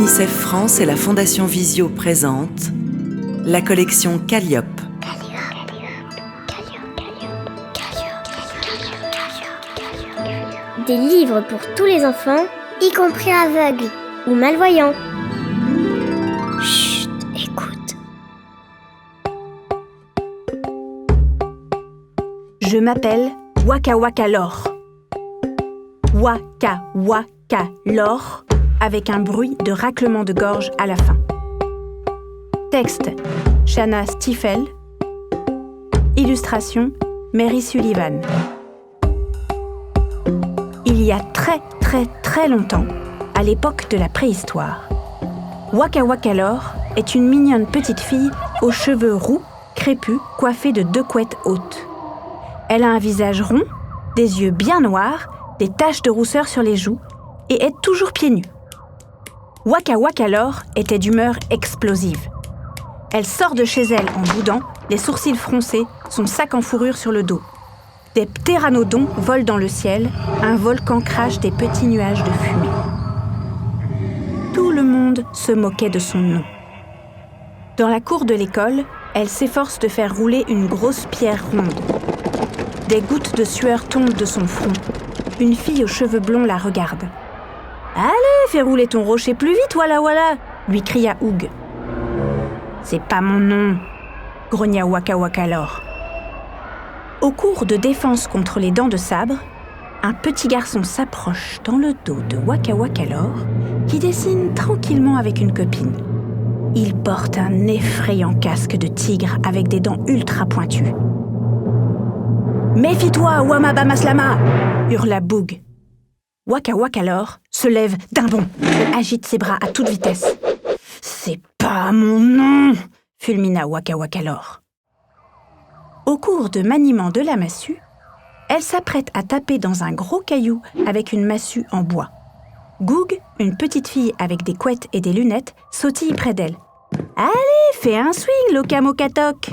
UNICEF France et la Fondation Visio présentent la collection Calliope. Des livres pour tous les enfants, y compris aveugles ou malvoyants. Chut, écoute. Je m'appelle Waka Waka Lore. Waka Waka Lore, avec un bruit de raclement de gorge à la fin. Texte, Shanna Stiefel. Illustration, Mary Sullivan. Il y a très longtemps, à l'époque de la préhistoire, Waka Waka Lore est une mignonne petite fille aux cheveux roux, crépus, coiffée de 2 couettes hautes. Elle a un visage rond, des yeux bien noirs, des taches de rousseur sur les joues et est toujours pieds nus. Waka Waka Lore était d'humeur explosive. Elle sort de chez elle en boudant, les sourcils froncés, son sac en fourrure sur le dos. Des ptéranodons volent dans le ciel, un volcan crache des petits nuages de fumée. Tout le monde se moquait de son nom. Dans la cour de l'école, elle s'efforce de faire rouler une grosse pierre ronde. Des gouttes de sueur tombent de son front. Une fille aux cheveux blonds la regarde. « Allez, fais rouler ton rocher plus vite, voilà, lui cria Oug. « C'est pas mon nom, grogna Waka Waka Lore. Au cours de défense contre les dents de sabre, un petit garçon s'approche dans le dos de Waka Waka Lore, qui dessine tranquillement avec une copine. Il porte un effrayant casque de tigre avec des dents ultra pointues. « Méfie-toi, Wamaba Maslama !» hurla Boog. Waka Waka Lore se lève d'un bond et agite ses bras à toute vitesse. « C'est pas mon nom !» fulmina Waka Waka Lore. Au cours de maniement de la massue, elle s'apprête à taper dans un gros caillou avec une massue en bois. Goog, une petite fille avec des couettes et des lunettes, sautille près d'elle. « Allez, fais un swing, Lokamokatok !»«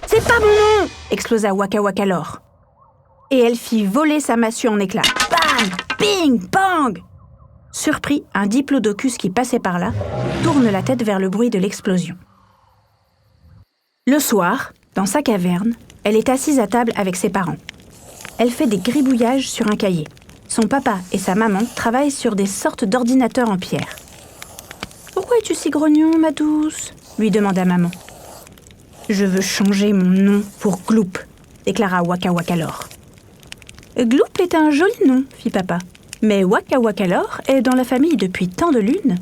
C'est pas mon nom !» explosa Waka Waka Lore. Et elle fit voler sa massue en éclats. Bang! Bing! Bang! Surpris, un diplodocus qui passait par là tourne la tête vers le bruit de l'explosion. Le soir, dans sa caverne, elle est assise à table avec ses parents. Elle fait des gribouillages sur un cahier. Son papa et sa maman travaillent sur des sortes d'ordinateurs en pierre. « Pourquoi es-tu si grognon, ma douce ?» lui demanda maman. « Je veux changer mon nom pour Gloop », déclara Waka Waka Lore. « Gloop est un joli nom, fit papa. Mais Waka Waka Lore est dans la famille depuis tant de lunes. »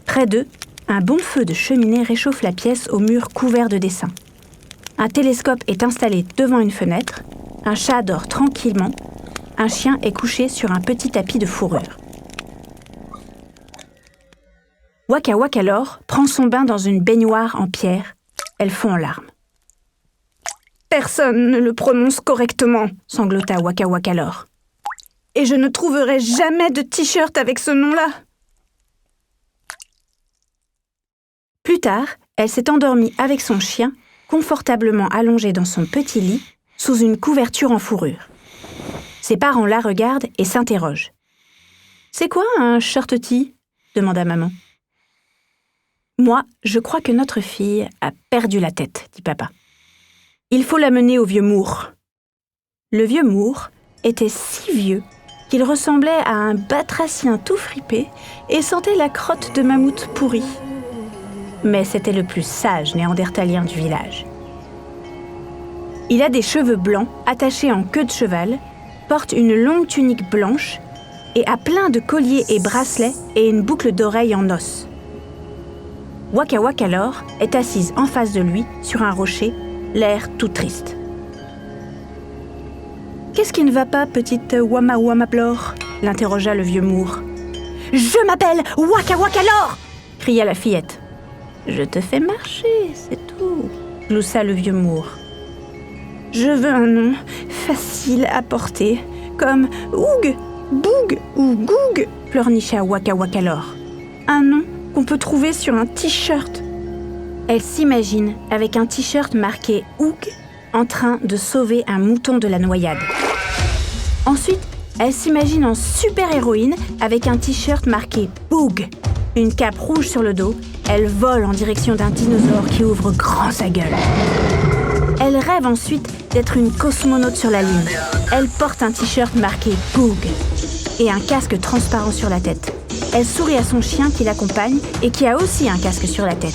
Près d'eux, un bon feu de cheminée réchauffe la pièce aux murs couverts de dessins. Un télescope est installé devant une fenêtre, un chat dort tranquillement, un chien est couché sur un petit tapis de fourrure. Waka Waka Lore prend son bain dans une baignoire en pierre. Elle fond en larmes. « Personne ne le prononce correctement, » sanglota Waka Waka Lore. « Et je ne trouverai jamais de t-shirt avec ce nom-là. » Plus tard, elle s'est endormie avec son chien, confortablement allongée dans son petit lit, sous une couverture en fourrure. Ses parents la regardent et s'interrogent. « C'est quoi un short-tee ?» demanda maman. « Moi, je crois que notre fille a perdu la tête, dit papa. Il faut l'amener au vieux Moore. » Le vieux Moore était si vieux qu'il ressemblait à un batracien tout fripé et sentait la crotte de mammouth pourrie. Mais c'était le plus sage néandertalien du village. Il a des cheveux blancs attachés en queue de cheval, porte une longue tunique blanche et a plein de colliers et bracelets et une boucle d'oreille en os. Waka Waka Lore est assise en face de lui, sur un rocher, l'air tout triste. « Qu'est-ce qui ne va pas, petite Wama Wama Lore ?» l'interrogea le vieux Moore. « Je m'appelle Waka Waka Lore !» cria la fillette. « Je te fais marcher, c'est tout, » gloussa le vieux Moore. « Je veux un nom facile à porter, comme Oug, Boog ou Goog, » pleurnicha Waka Waka Lore. « Un nom qu'on peut trouver sur un t-shirt. » Elle s'imagine avec un t-shirt marqué Oug en train de sauver un mouton de la noyade. Ensuite, elle s'imagine en super-héroïne avec un t-shirt marqué Boog, Une cape rouge sur le dos, elle vole en direction d'un dinosaure qui ouvre grand sa gueule. Elle rêve ensuite d'être une cosmonaute sur la Lune. Elle porte un t-shirt marqué « Goog » et un casque transparent sur la tête. Elle sourit à son chien qui l'accompagne et qui a aussi un casque sur la tête.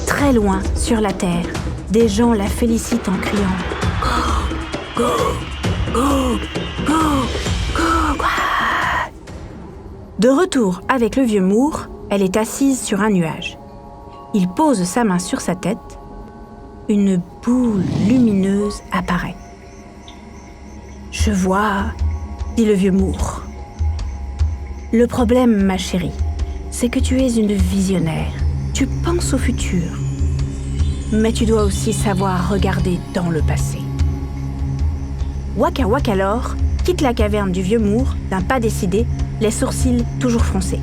Très loin, sur la Terre, des gens la félicitent en criant « Goog, Goog, Goog, Goog ». De retour avec le vieux Moore, elle est assise sur un nuage. Il pose sa main sur sa tête. Une boule lumineuse apparaît. « Je vois, » dit le vieux Moore. « Le problème, ma chérie, c'est que tu es une visionnaire. Tu penses au futur. Mais tu dois aussi savoir regarder dans le passé. » Waka Wakalor quitte la caverne du vieux Moore d'un pas décidé, les sourcils toujours froncés.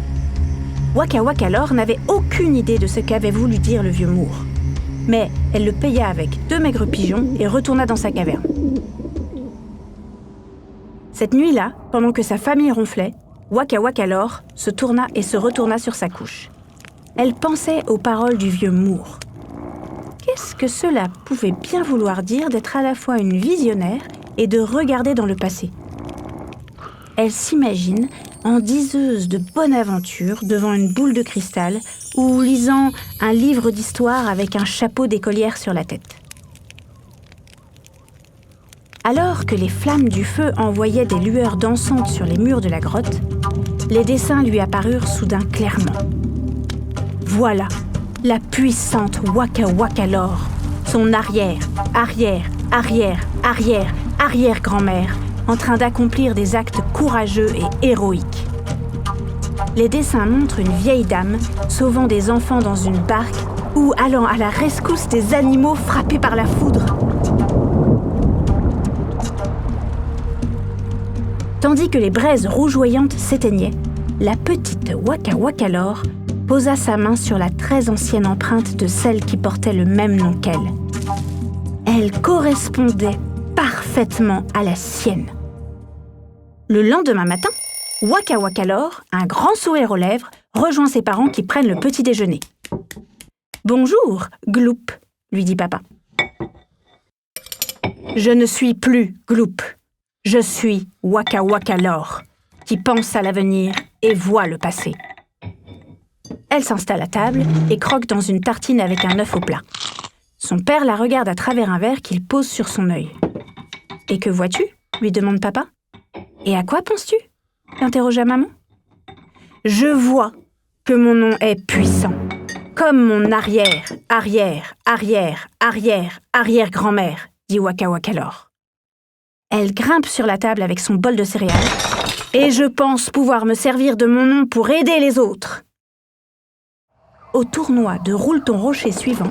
Waka Wakalor n'avait aucune idée de ce qu'avait voulu dire le vieux Moore. Mais elle le paya avec 2 maigres pigeons et retourna dans sa caverne. Cette nuit-là, pendant que sa famille ronflait, Waka Wakalor se tourna et se retourna sur sa couche. Elle pensait aux paroles du vieux Moore. Qu'est-ce que cela pouvait bien vouloir dire d'être à la fois une visionnaire et de regarder dans le passé ? Elle s'imagine en diseuse de bonne aventure devant une boule de cristal ou lisant un livre d'histoire avec un chapeau d'écolière sur la tête. Alors que les flammes du feu envoyaient des lueurs dansantes sur les murs de la grotte, les dessins lui apparurent soudain clairement. Voilà la puissante Waka Wakalor, son arrière-grand-mère, en train d'accomplir des actes courageux et héroïques. Les dessins montrent une vieille dame sauvant des enfants dans une barque ou allant à la rescousse des animaux frappés par la foudre. Tandis que les braises rougeoyantes s'éteignaient, la petite Waka Wakalor posa sa main sur la très ancienne empreinte de celle qui portait le même nom qu'elle. Elle correspondait parfaitement à la sienne. Le lendemain matin, Waka Wakalor, un grand sourire aux lèvres, rejoint ses parents qui prennent le petit déjeuner. « Bonjour, Gloup », lui dit papa. « Je ne suis plus Gloup. Je suis Waka Wakalor, qui pense à l'avenir et voit le passé. » Elle s'installe à table et croque dans une tartine avec un œuf au plat. Son père la regarde à travers un verre qu'il pose sur son œil. « Et que vois-tu » lui demande papa. « Et à quoi penses-tu » interrogea maman. « Je vois que mon nom est puissant, comme mon arrière-grand-mère, dit Waka Wakalor. Elle grimpe sur la table avec son bol de céréales et je pense pouvoir me servir de mon nom pour aider les autres. Au tournoi de roule-ton-rocher suivant,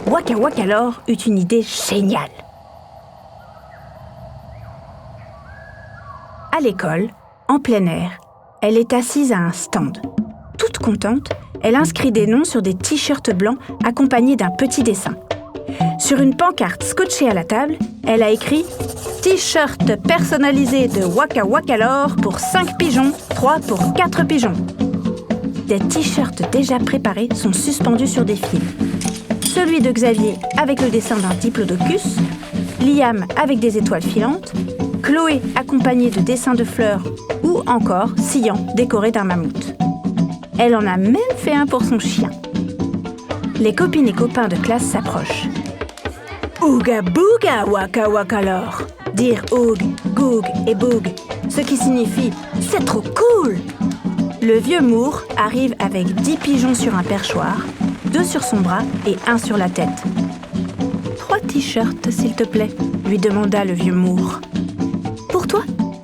Waka Wakalor eut une idée géniale. À l'école, en plein air, elle est assise à un stand. Toute contente, elle inscrit des noms sur des t-shirts blancs accompagnés d'un petit dessin. Sur une pancarte scotchée à la table, elle a écrit « T-shirt personnalisé de Waka Wakalor pour 5 pigeons, 3 pour 4 pigeons ». Des t-shirts déjà préparés sont suspendus sur des fils. Celui de Xavier avec le dessin d'un diplodocus, Liam avec des étoiles filantes, Chloé accompagnée de dessins de fleurs ou encore Sian décoré d'un mammouth. Elle en a même fait un pour son chien. Les copines et copains de classe s'approchent. « Ouga bouga Waka Wakalor » dirent Oug, Goug et Boug, ce qui signifie « c'est trop cool ». Le vieux Moore arrive avec 10 pigeons sur un perchoir, 2 sur son bras et 1 sur la tête. « 3 t-shirts, s'il te plaît », lui demanda le vieux Moore. « Pour toi,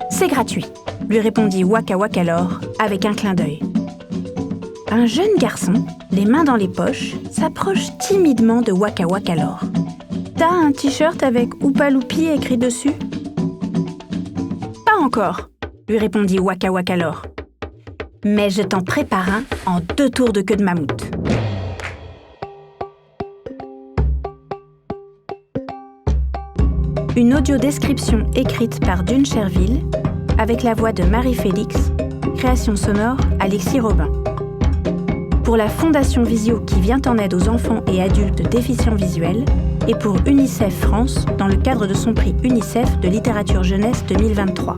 c'est gratuit », lui répondit Waka Wakalor avec un clin d'œil. Un jeune garçon, les mains dans les poches, s'approche timidement de Waka Wakalor. « T'as un t-shirt avec Oupa Loupi écrit dessus ?»« Pas encore », lui répondit Waka Wakalor. « Mais je t'en prépare un en 2 tours de queue de mammouth. » Une audiodescription écrite par Dune Cherville, avec la voix de Marie-Félix, création sonore Alexis Robin. pour la Fondation Visio qui vient en aide aux enfants et adultes déficients visuels et pour UNICEF France dans le cadre de son prix UNICEF de littérature jeunesse 2023.